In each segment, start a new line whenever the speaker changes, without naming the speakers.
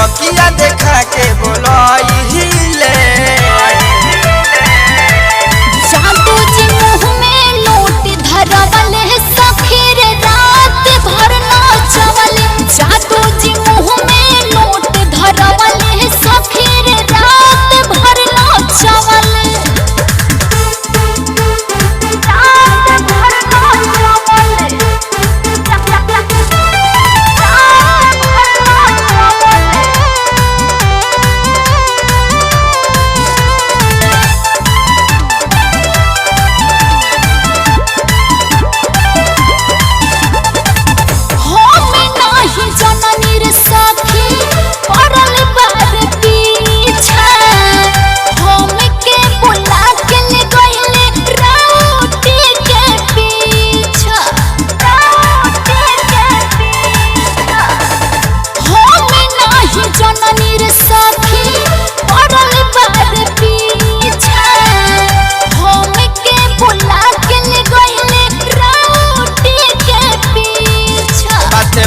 तकिया देखा के बोलाइले
जादू जी मुँह में नोट धरवले सखीर रात भर नाचवले जादू जी मुँह में नोट धरवले सखीर रात भर नाचवले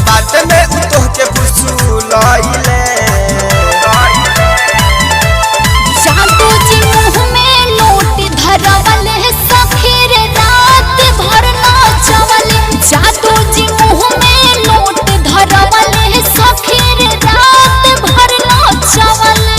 बात में उतो के फुसुलाइले
जादू जी मुँह में नोट धरवले सखीर रात भर नाचवले जादू जी मुँह में नोट धरवले सखीर रात भर नाचवले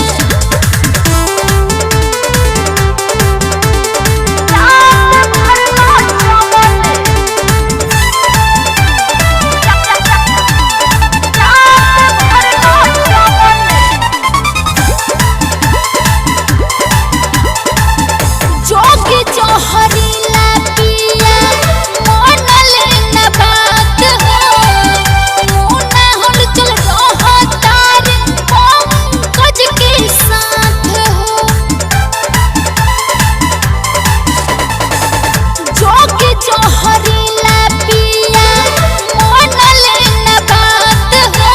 हरीला पिया मोनल न बात हो मुना हल चल रहतार पंकज के साथ हो जोगी जो हरीला पिया मोनल न बात हो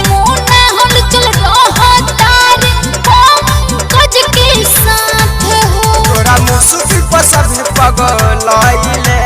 मुना हल चल रहतार पंकज के साथ हो
तोरा मुसुकी पर सब पगलाइले